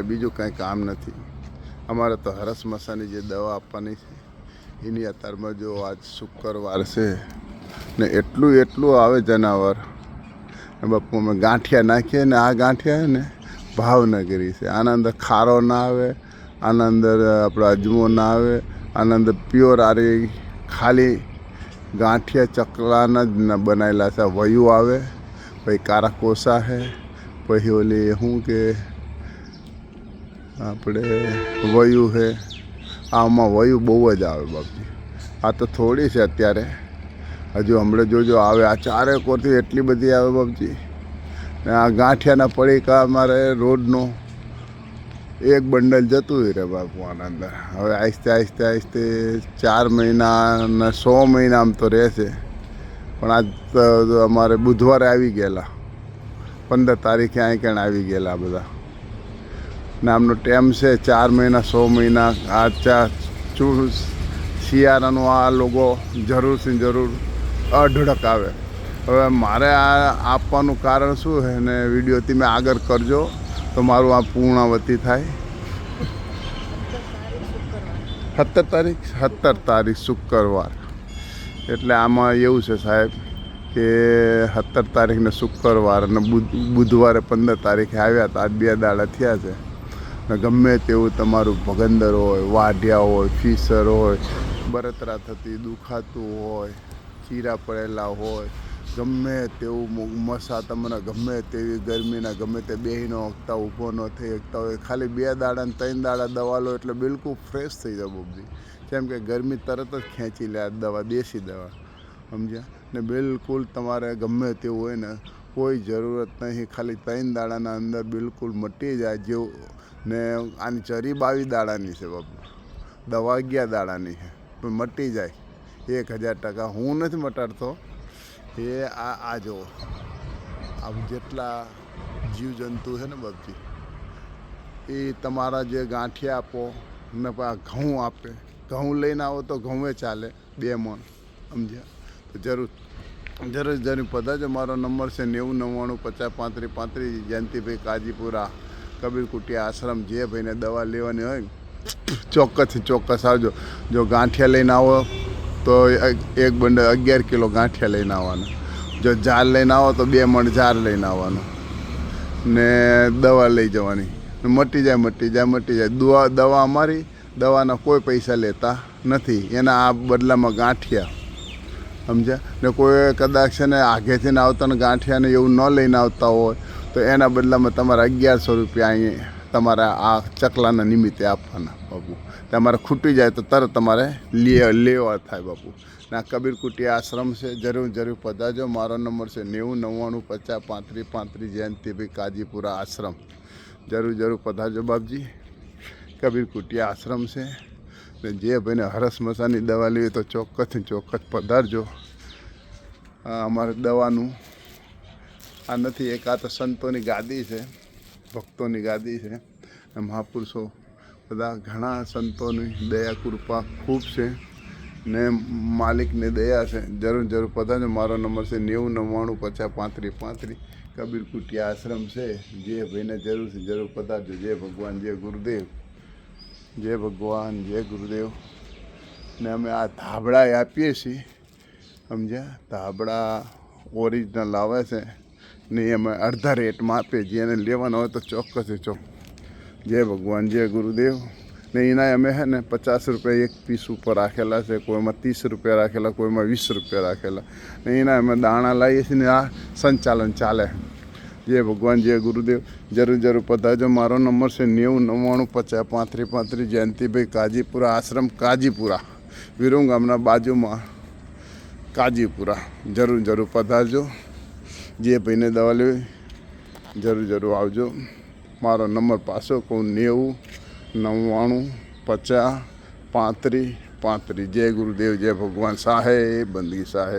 બીજું કંઈ કામ નથી અમારે તો હરસ મસાની જે દવા આપવાની છે એની અત્યારમાં જો આજ શુક્રવાર છે ને એટલું આવે જનાવર બાપુ અમે ગાંઠિયા નાખીએ ને આ ગાંઠિયા ને ભાવનગરી છે. આના અંદર ખારો ના આવે, આના અંદર આપણો અજમો ના આવે, આના અંદર પ્યોર આરી ખાલી ગાંઠિયા ચકલાના જ બનાવેલા છે. વયું આવે, પછી કારા કોસા છે, પછી ઓલી શું કે આપણે વયું છે. આમાં વયું બહુ જ આવે બાપજી. આ તો થોડી છે અત્યારે, હજુ હમણાં જોજો આવે. આ ચારે કોરથી એટલી બધી આવે બાપજી. ને આ ગાંઠિયાના પડીકા અમારે રોડનો એક બંડલ જતું રહે બાપુ આના અંદર. હવે આહિસ્તે આહિસ્તે 4 મહિનાના 100 મહિના આમ તો રહેશે, પણ આજ તો અમારે બુધવારે આવી ગયેલા, 15 તારીખે અહીં ક્યાં આવી ગયેલા બધા. ને આમનો ટાઈમ છે 4 મહિના 100 મહિના. આ શિયાળાનો આ લોકો જરૂરથી જરૂર અઢળક આવે. હવે મારે આ આપવાનું કારણ શું છે ને વિડીયો તમે આગળ કરજો તો મારું આ પૂર્ણાવતી થાય. 17 તારીખ શુક્રવાર. એટલે આમાં એવું છે સાહેબ કે 17 તારીખને શુક્રવાર અને બુધવારે 15 તારીખે આવ્યા હતા. આજ 2 દાડા થયા છે. ને ગમે તેવું તમારું ભગંદર હોય, વાઢિયા હોય, ફીસર હોય, બળતરા થતી, દુખાતું હોય, ચીરા પડેલા હોય, ગમે તેવું મસા તમને ગમે તેવી ગરમીના ગમે તે બેહીનો શકતા, ઊભો ન થઈ શકતા હોય, ખાલી 2 દાડા ને 3 દાડા દવા લો એટલે બિલકુલ ફ્રેશ થઈ જાય બબજી. કેમ કે ગરમી તરત જ ખેંચી લે આ દવા, દેશી દવા, સમજ્યા ને. બિલકુલ તમારે ગમે તેવું હોય ને કોઈ જરૂરત નહીં, ખાલી 3 દાડાના અંદર બિલકુલ મટી જાય જેવું. ને આની ચરી 22 દાડાની છે બાપુ, દવા 11 દાડાની છે, પણ મટી જાય 1000%. હું નથી મટાડતો, એ આ જો આ જેટલા જીવજંતુ છે ને બાપજી, એ તમારા જે ગાંઠિયા આપો ને ઘઉં આપે. ઘઉં લઈને આવો તો ઘઉં ચાલે 2 મણ, સમજ્યા. તો જરૂર પધારજો. મારો નંબર છે 90 99 50 35 35. જયંતિભાઈ કાજીપુરા, કબીર કુટિયા આશ્રમ. જે ભાઈને દવા લેવાની હોય ચોક્કસ આવજો. જો ગાંઠિયા લઈને આવો તો 1 બંડલ 11 કિલો ગાંઠિયા લઈને આવવાના. જો જાર લઈને આવો તો 2 મણ જાર લઈને આવવાનું ને દવા લઈ જવાની. મટી જાય. દવા અમારી, દવાના કોઈ પૈસા લેતા નથી. એના આ બદલામાં ગાંઠિયા, સમજ્યા. ને કોઈ કદાચ છે ને આગેથી ને આવતા ને ગાંઠિયાને એવું ન લઈને આવતા હોય તો એના બદલામાં તમારે 1100 રૂપિયા અહીં તમારા આ ચકલાના નિમિત્તે આપવાના બાપુ. તમારે ખૂટી જાય તો તરત તમારે લેવા થાય બાપુ. ના કબીર કુટિયા આશ્રમ છે. જરૂર પધારજો. મારો નંબર છે 90 99 50 35 35. જયંતિભાઈ કાજીપુરા આશ્રમ. જરૂર પધારજો બાપજી. કબીર કુટિયા આશ્રમ છે. ને જે ભાઈને હરસ મસાની દવા લેવી તો ચોક્કસ પધારજો. અમારે દવાનું આ નથી, એક આ તો સંતોની ગાદી છે, ભક્તોની ગાદી છે. મહાપુરુષો બધા ઘણા સંતોની દયા કૃપા ખૂબ છે ને માલિકની દયા છે. જરૂર પધારજો. મારો નંબર છે 90 99 50 35 35. કબીર કુટિયા આશ્રમ છે. જે ભાઈને જરૂર પધારજો. જય ભગવાન, જય ગુરુદેવ, જય ભગવાન, જય ગુરુદેવ. ને અમે આ ધાબળા આપીએ છીએ, સમજ્યા. ધાબળા ઓરિજિનલ આવે છે ને અમે અડધા રેટમાં આપીએ. જેને લેવાનો હોય તો ચોક્કસ. જય ભગવાન, જય ગુરુદેવ. ને એના અમે છે ને 50 રૂપિયા એક પીસ ઉપર રાખેલા છે. કોઈમાં 30 રૂપિયા રાખેલા, કોઈમાં 20 રૂપિયા રાખેલા. ને એના અમે દાણા લાવીએ છીએ ને આ સંચાલન ચાલે. જય ભગવાન, જય ગુરુદેવ. જરૂર પધારજો. મારો નંબર છે 90 99 50 35 35. જયંતિભાઈ કાજીપુરા આશ્રમ, કાજીપુરા વિરંગામના બાજુમાં કાજીપુરા. જરૂર પધારજો. જે ભાઈને દવા લેવી જરૂર આવજો. મારો નંબર પાછો કહું 90 99 50 35 35. જય ગુરુદેવ, જય ભગવાન. સાહેબ બંદગી સાહેબ.